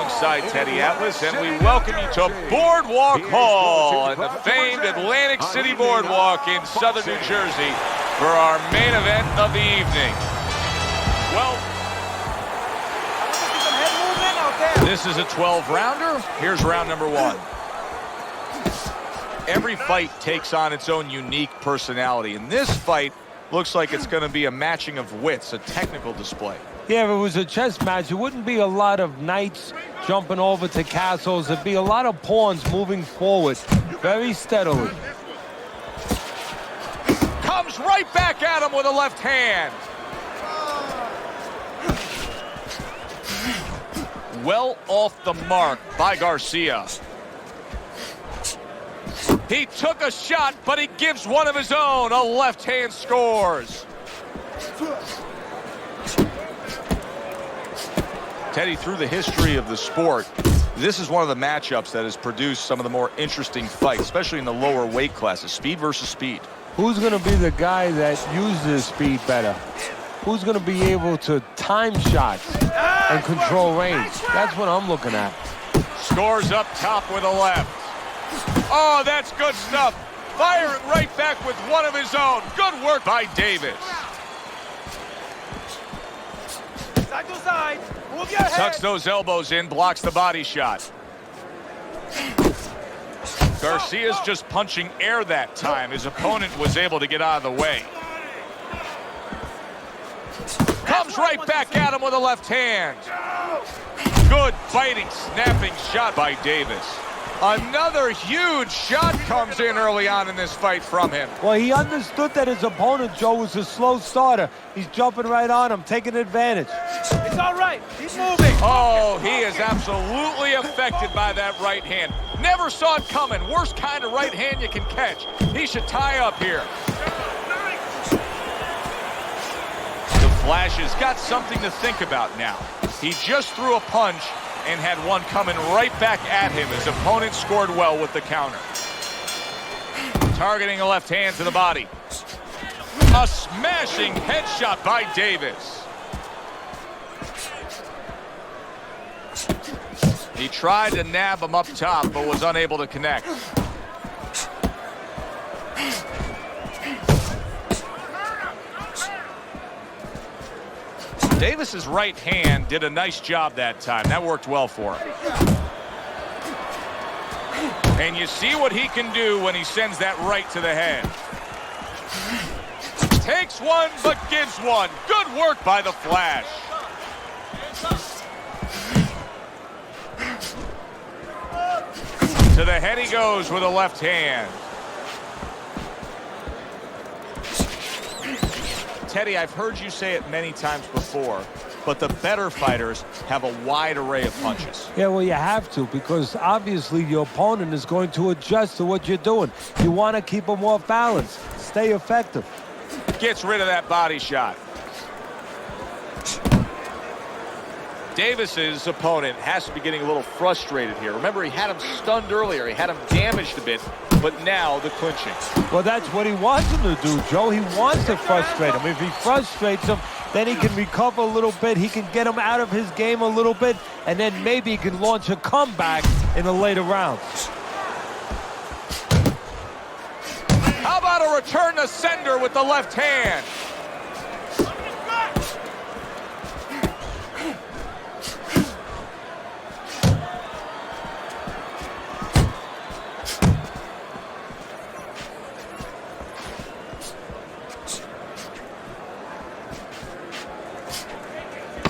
alongside Teddy Atlas, and we welcome you to Boardwalk Hall and the famed Atlantic City Boardwalk in southern New Jersey for our main event of the evening. Well, this is a 12-rounder. Here's round number one. Every fight takes on its own unique personality, and this fight looks like it's going to be a matching of wits, a technical display. Yeah, if it was a chess match, it wouldn't be a lot of knights jumping over to castles. It'd be a lot of pawns moving forward very steadily. Comes right back at him with a left hand. Well off the mark by Garcia. He took a shot, but he gives one of his own. A left hand scores. Teddy, through the history of the sport, this is one of the matchups that has produced some of the more interesting fights, especially in the lower weight classes, speed versus speed. Who's going to be the guy that uses speed better? Who's going to be able to time shots and control range? That's what I'm looking at. Scores up top with a left. Oh, that's good stuff. Firing right back with one of his own. Good work by Davis. Side to side. Move your head. Tucks those elbows in, blocks the body shot. Garcia's just punching air that time. His opponent was able to get out of the way. Comes right back at him with a left hand. Good fighting, snapping shot by Davis. Another huge shot comes in early on in this fight from him. Well, he understood that his opponent, Joe, was a slow starter. He's jumping right on him, taking advantage. It's all right. He's moving. Oh, he is absolutely affected by that right hand. Never saw it coming. Worst kind of right hand you can catch. He should tie up here. The Flash has got something to think about now. He just threw a punch and had one coming right back at him. His opponent scored well with the counter. Targeting a left hand to the body. A smashing headshot by Davis. He tried to nab him up top, but was unable to connect. Davis's right hand did a nice job that time. That worked well for him. And you see what he can do when he sends that right to the head. Takes one, but gives one. Good work by the Flash. To the head he goes with a left hand. Teddy, I've heard you say it many times before, but the better fighters have a wide array of punches. Yeah, well, you have to, because obviously your opponent is going to adjust to what you're doing. You want to keep them off balance, stay effective. Gets rid of that body shot. Davis's opponent has to be getting a little frustrated here. Remember, he had him stunned earlier. He had him damaged a bit, but now the clinching. Well, that's what he wants him to do, Joe. He wants to frustrate him. If he frustrates him, then he can recover a little bit. He can get him out of his game a little bit, and then maybe he can launch a comeback in the later rounds. How about a return to sender with the left hand?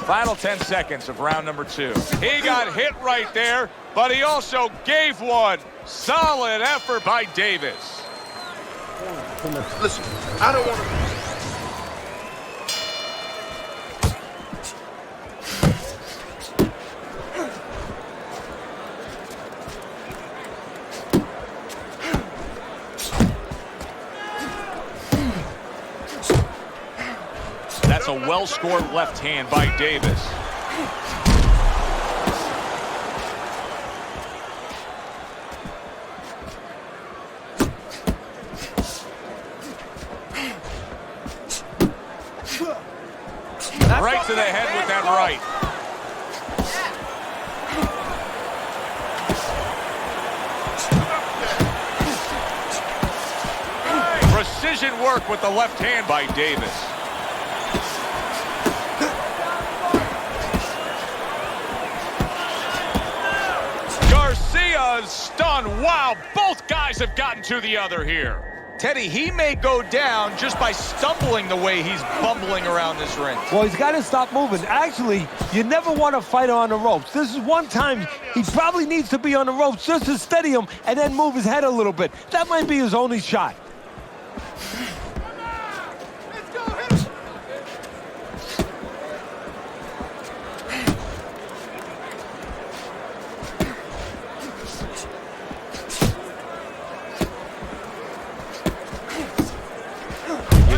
Final 10 seconds of round number two. He got hit right there, but he also gave one. Solid effort by Davis. Listen, I don't want to... That's a well-scored left hand by Davis. Right to the head with that right. Precision work with the left hand by Davis. Garcia is stunned. Wow, both guys have gotten to the other here. Teddy, he may go down just by stumbling the way he's bumbling around this ring. Well, he's got to stop moving. Actually, you never want to fight on the ropes. This is one time he probably needs to be on the ropes just to steady him and then move his head a little bit. That might be his only shot.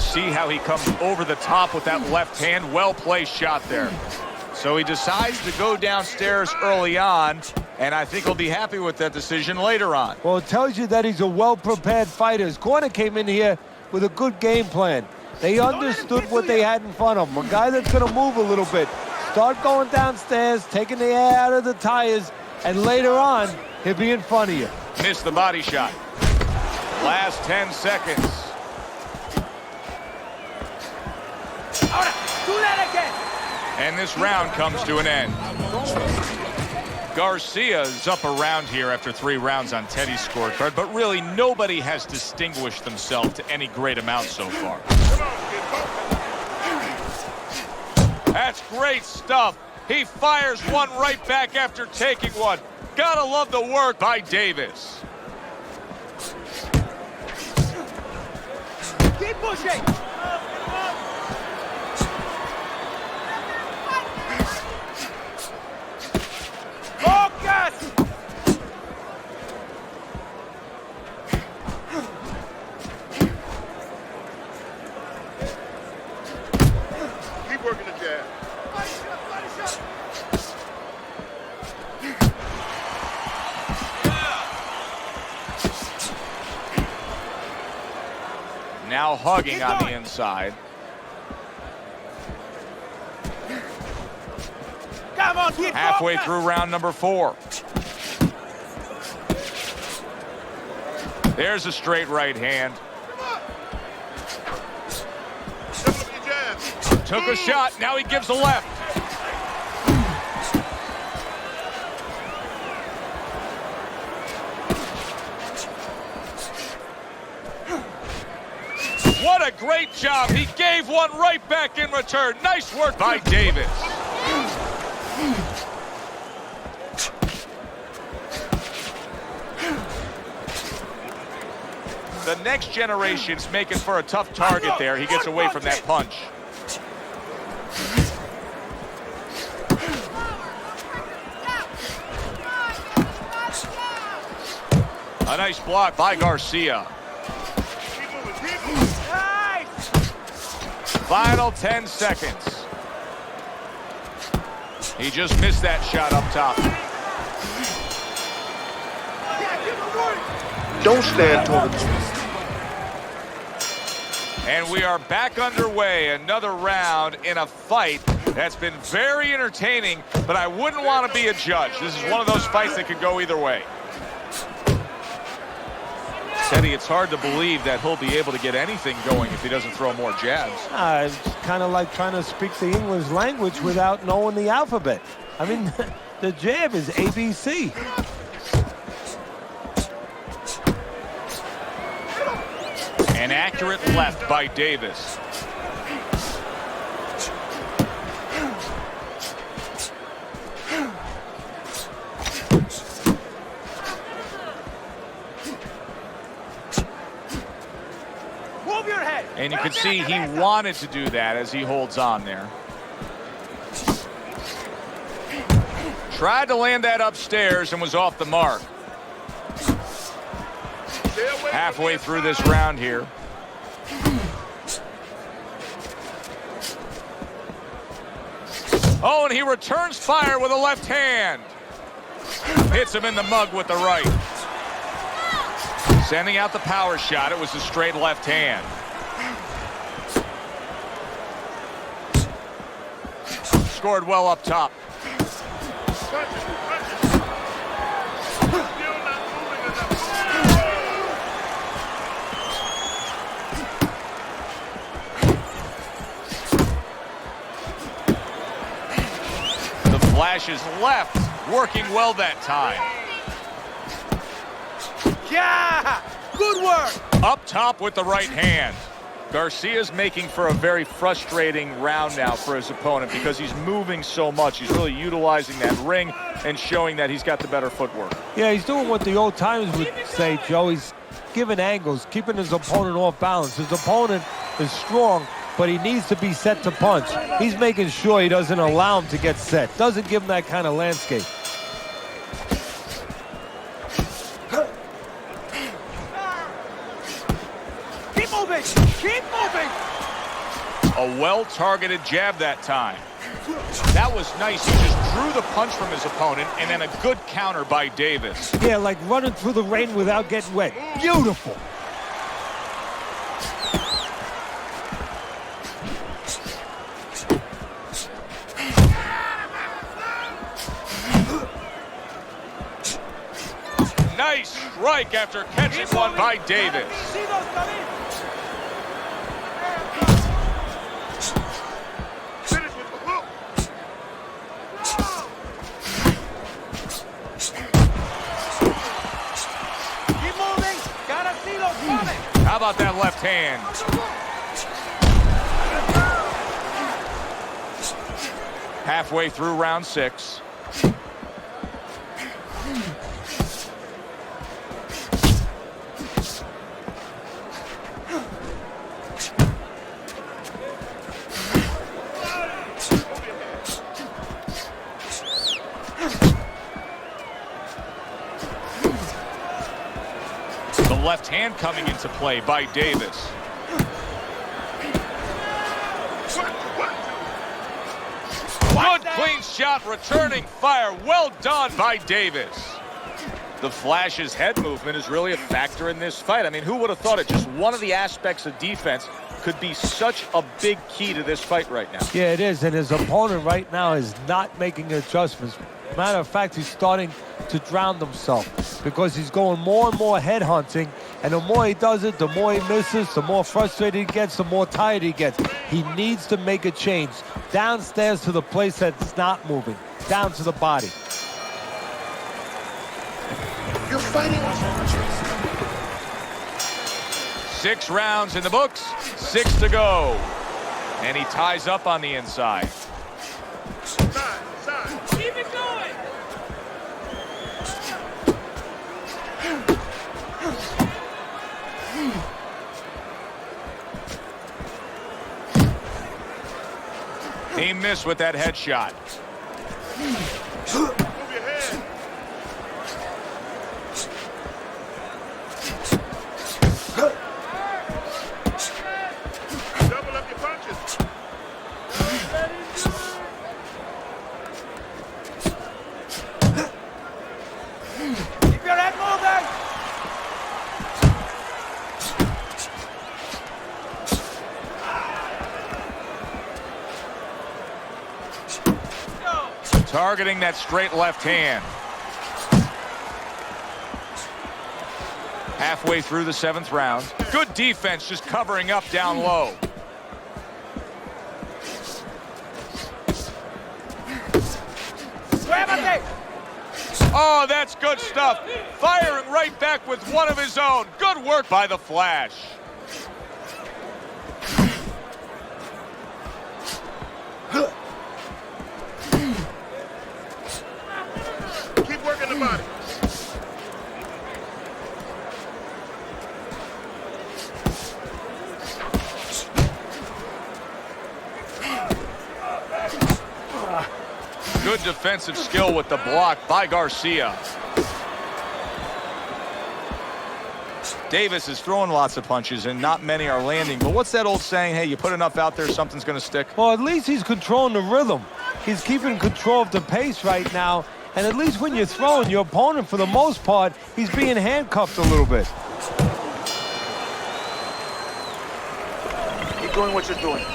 See how he comes over the top with that left hand. Well-placed shot there. So he decides to go downstairs early on, and I think he'll be happy with that decision later on. Well, it tells you that he's a well-prepared fighter. His corner came in here with a good game plan. They understood what they had in front of them. A guy that's going to move a little bit. Start going downstairs, taking the air out of the tires, and later on, he'll be in front of you. Missed the body shot. Last 10 seconds. Do that again. And this round comes to an end. Garcia's up around here after 3 rounds on Teddy's scorecard, but really nobody has distinguished themselves to any great amount so far. That's great stuff. He fires one right back after taking one. Gotta love the work by Davis. Keep pushing. Focus! Keep working the jab. Now hugging on the inside. Come on, keep Halfway focus. through round number 4. There's a straight right hand. Step up your jab. Took a shot, now he gives a left. What a great job. He gave one right back in return. Nice work by Davis. The next generation's making for a tough target there. He gets away from that punch. A nice block by Garcia. Nice. Final 10 seconds. He just missed that shot up top. Don't stand tall. And we are back underway. Another round in a fight that's been very entertaining, but I wouldn't want to be a judge. This is one of those fights that could go either way. Teddy, it's hard to believe that he'll be able to get anything going if he doesn't throw more jabs. It's kind of like trying to speak the English language without knowing the alphabet. I mean, the jab is ABC. An accurate left by Davis. Move your head. And you can see he wanted to do that as he holds on there. Tried to land that upstairs and was off the mark. Halfway through this round here. Oh, and he returns fire with a left hand. Hits him in the mug with the right. Sending out the power shot. It was a straight left hand. Scored well up top. flashes left, working well that time. Yeah! Good work! Up top with the right hand. Garcia's making for a very frustrating round now for his opponent because he's moving so much. He's really utilizing that ring and showing that he's got the better footwork. Yeah, he's doing what the old timers would say, Joe. He's giving angles, keeping his opponent off balance. His opponent is strong, but he needs to be set to punch. He's making sure he doesn't allow him to get set. Doesn't give him that kind of landscape. Keep moving! Keep moving! A well-targeted jab that time. That was nice. He just drew the punch from his opponent, and then a good counter by Davis. Yeah, like running through the rain without getting wet. Beautiful. Nice strike after catching one by Davis. See those coming? Finish with the hook. Keep moving! Gotta see those coming! How about that left hand? Halfway through round 6. The left hand coming into play by Davis. Good clean shot, returning fire. Well done by Davis. The Flash's head movement is really a factor in this fight. I mean, who would have thought it? Just one of the aspects of defense could be such a big key to this fight right now. Yeah, it is, and his opponent right now is not making adjustments. Matter of fact, he's starting to drown himself because he's going more and more head hunting, and the more he does it, the more he misses, the more frustrated he gets, the more tired he gets. He needs to make a change downstairs to the place that's not moving, down to the body. You're fighting. 6 rounds in the books, 6 to go. And he ties up on the inside. Side. Keep it going! He missed with that headshot. Move your head. Double up your punches. Keep your head moving! Targeting that straight left hand. Halfway through the 7th round. Good defense, just covering up down low. Gervonta! Oh, that's good stuff. Firing right back with one of his own. Good work by the Flash. Keep working the body. Good defensive skill with the block by Garcia. Davis is throwing lots of punches and not many are landing. But what's that old saying? Hey, you put enough out there, something's going to stick. Well, at least he's controlling the rhythm. He's keeping control of the pace right now. And at least when you're throwing, your opponent, for the most part, he's being handcuffed a little bit. Keep doing what you're doing.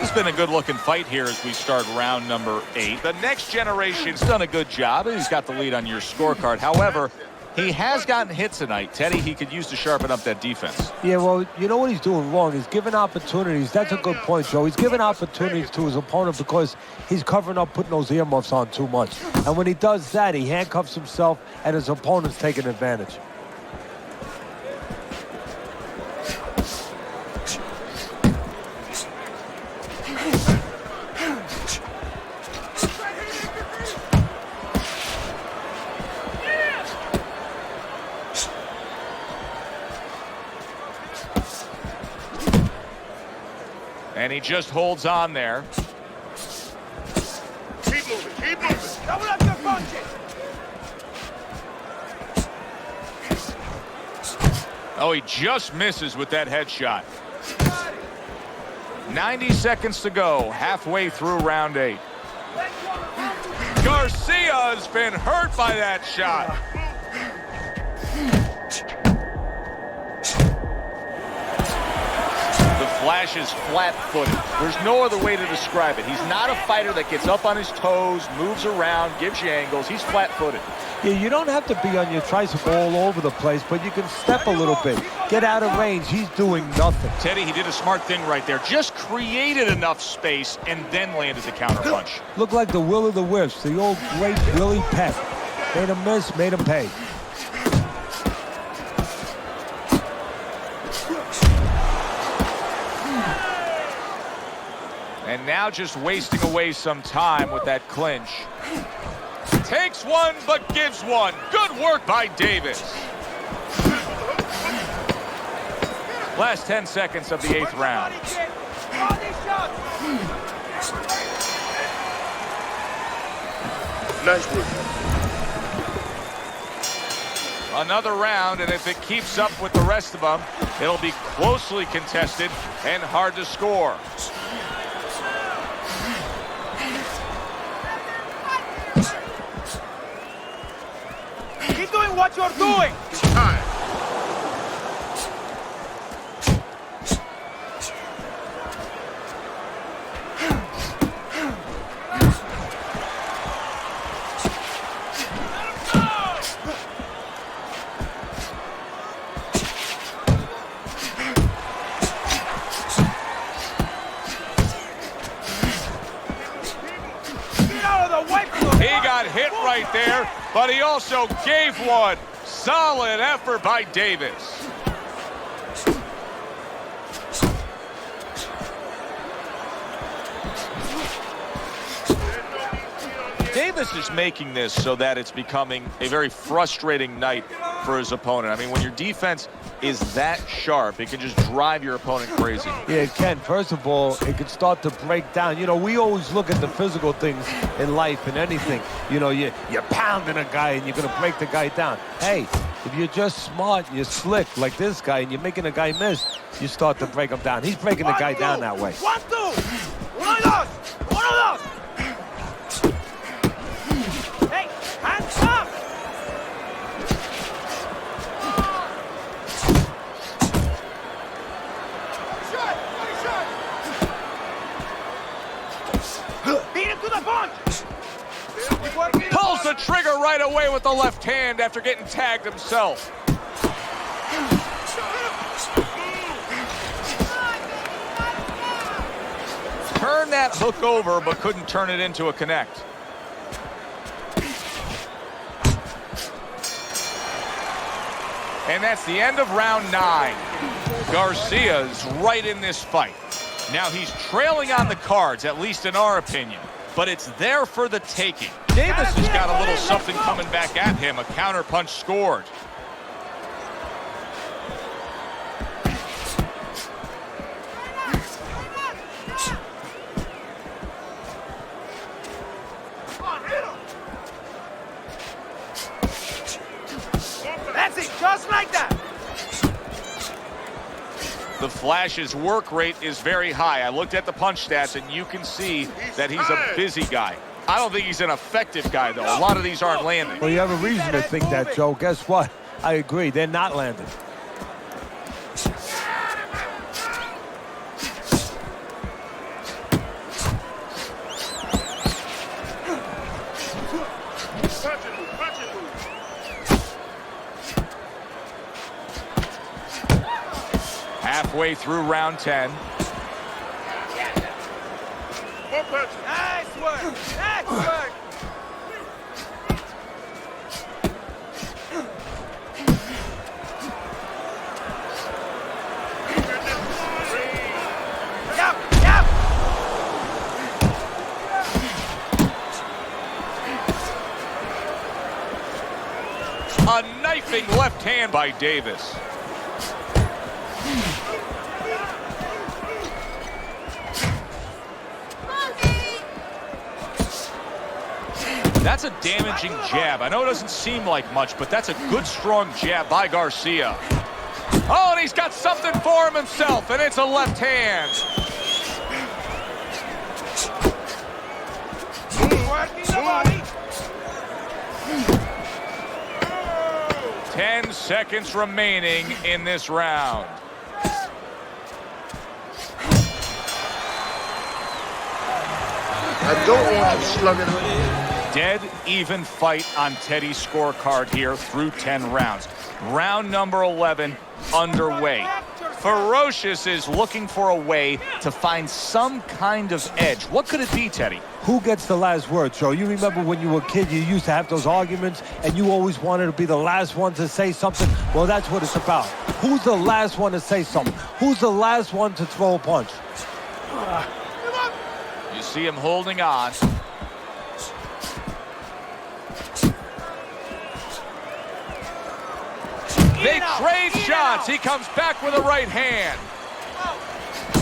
It's been a good-looking fight here as we start round number 8. The next generation's done a good job. He's got the lead on your scorecard. However, He has gotten hits tonight. Teddy, he could use to sharpen up that defense. Yeah, well, you know what he's doing wrong? He's giving opportunities. That's a good point, Joe. He's giving opportunities to his opponent because he's covering up, putting those earmuffs on too much. And when he does that, he handcuffs himself, and his opponent's taking advantage. And he just holds on there. Keep moving, keep moving. Double up your punches. Oh, he just misses with that headshot. 90 seconds to go, halfway through round 8. Garcia has been hurt by that shot. Flash is flat-footed. There's no other way to describe it. He's not a fighter that gets up on his toes, moves around, gives you angles. He's flat-footed. Yeah, you don't have to be on your tricycle all over the place, but you can step a little bit. Get out of range. He's doing nothing. Teddy, he did a smart thing right there. Just created enough space and then landed the counterpunch. Looked like the Will of the Wisps, the old great Willie Pep. Made him miss, made him pay. And now just wasting away some time with that clinch. Takes one, but gives one. Good work by Davis. Last 10 seconds of the 8th round. Nice work. Another round, and if it keeps up with the rest of them, it'll be closely contested and hard to score. Keep doing what you're doing. Time. Get out of the way. He got hit right there, but he also gave one. Solid effort by Davis. Davis is making this so that it's becoming a very frustrating night for his opponent. I mean, when your defense is that sharp, it can just drive your opponent crazy. Yeah, it can. First of all, it can start to break down. You know, we always look at the physical things in life and anything. You know, you're pounding a guy and you're going to break the guy down. Hey, if you're just smart and you're slick like this guy and you're making a guy miss, you start to break him down. He's breaking the guy down that way. 1, 2. Uno y dos. Uno y dos. Hey, hands up. Beat him to the punch. Pulls the trigger right away with the left hand after getting tagged himself. Turned that hook over, but couldn't turn it into a connect. And that's the end of round 9. Garcia's right in this fight. Now he's trailing on the cards, at least in our opinion, but it's there for the taking. Davis has got a little something coming back at him, a counterpunch scored. That's it, just like that. The Flash's work rate is very high. I looked at the punch stats, and you can see that he's a busy guy. I don't think he's an effective guy, though. A lot of these aren't landing. Well, you have a reason to think that, Joe. Guess what? I agree. They're not landing. halfway through round 10. One punch. Nice work. Nice work. Yep, yep. A knifing left hand by Davis. That's a damaging jab. I know it doesn't seem like much, but that's a good, strong jab by Garcia. Oh, and he's got something for him himself, and it's a left hand. Working the body. 10 seconds remaining in this round. I don't want to slug it. Dead even fight on Teddy's scorecard here through 10 rounds. Round number 11 underway. Ferocious is looking for a way to find some kind of edge. What could it be, Teddy? Who gets the last word, Joe? You remember when you were a kid, you used to have those arguments, and you always wanted to be the last one to say something? Well, that's what it's about. Who's the last one to say something? Who's the last one to throw a punch? You see him holding on. They trade shots. He comes back with a right hand.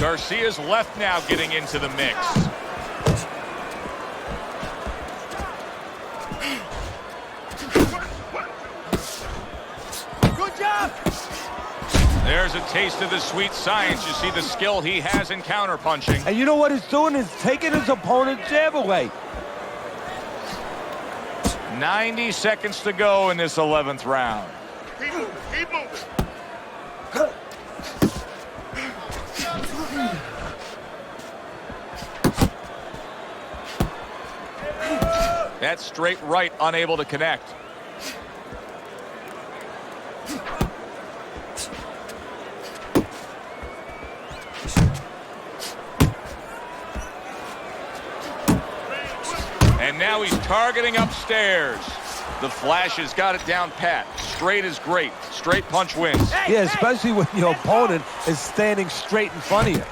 Garcia's left now getting into the mix. Good job. There's a taste of the sweet science. You see the skill he has in counterpunching. And you know what he's doing? Is taking his opponent's jab away. 90 seconds to go in this 11th round. Keep moving. Keep moving. That straight right unable to connect. And now he's targeting upstairs. The Flash has got it down pat. Straight is great. Straight punch wins. Yeah, especially when your opponent is standing straight in front of you.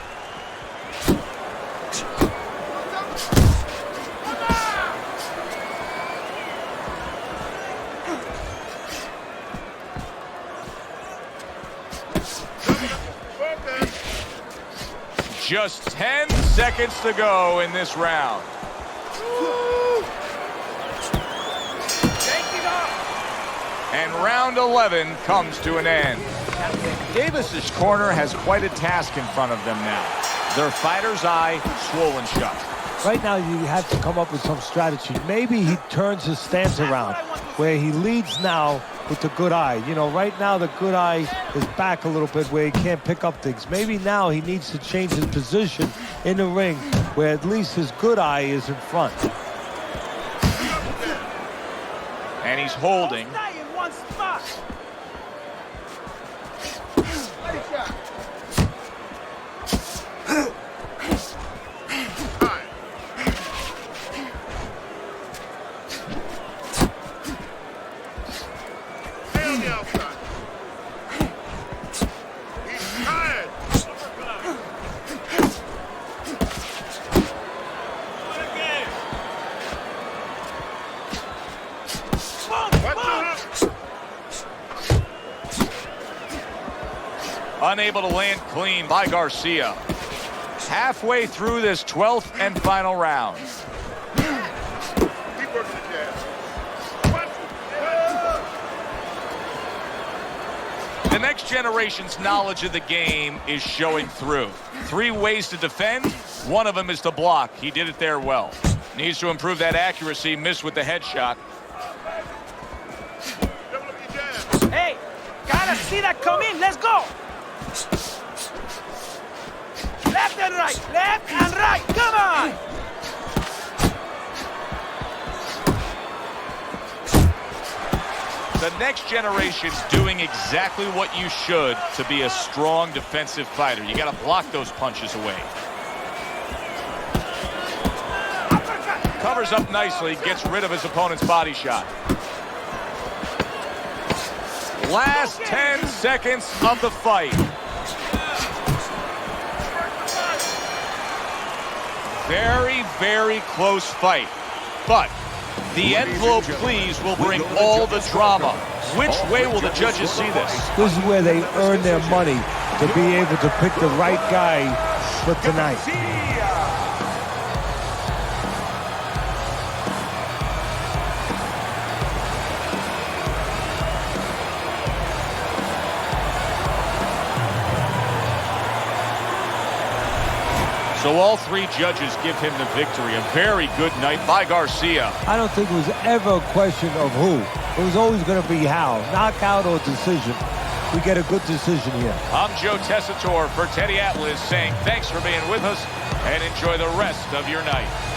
Just 10 seconds to go in this round. And round 11 comes to an end. Davis's corner has quite a task in front of them now. Their fighter's eye swollen shut. Right now, you have to come up with some strategy. Maybe he turns his stance around, where he leads now with the good eye. You know, right now the good eye is back a little bit where he can't pick up things. Maybe now he needs to change his position in the ring, where at least his good eye is in front. And he's holding. Stay in one spot. Stay on the outside. He's tired. Watch your hook. Unable to land clean by Garcia. Halfway through this 12th and final round. Keep working the jab. Watch it. The next generation's knowledge of the game is showing through. 3 ways to defend. One of them is to block. He did it there well. Needs to improve that accuracy. Missed with the headshot. Double up your jab. Hey, gotta see that come in. Let's go. Left and right. Left and right. Come on. The next generation's doing exactly what you should to be a strong defensive fighter. You got to block those punches away. Covers up nicely, gets rid of his opponent's body shot. Last 10 seconds of the fight. Very, very close fight. But the envelope, please, will bring all the drama. Which way will the judges see this? This is where they earn their money, to be able to pick the right guy for tonight. So all three judges give him the victory. A very good night by Garcia. I don't think it was ever a question of who. It was always going to be how. Knockout or decision. We get a good decision here. I'm Joe Tessitore for Teddy Atlas saying thanks for being with us and enjoy the rest of your night.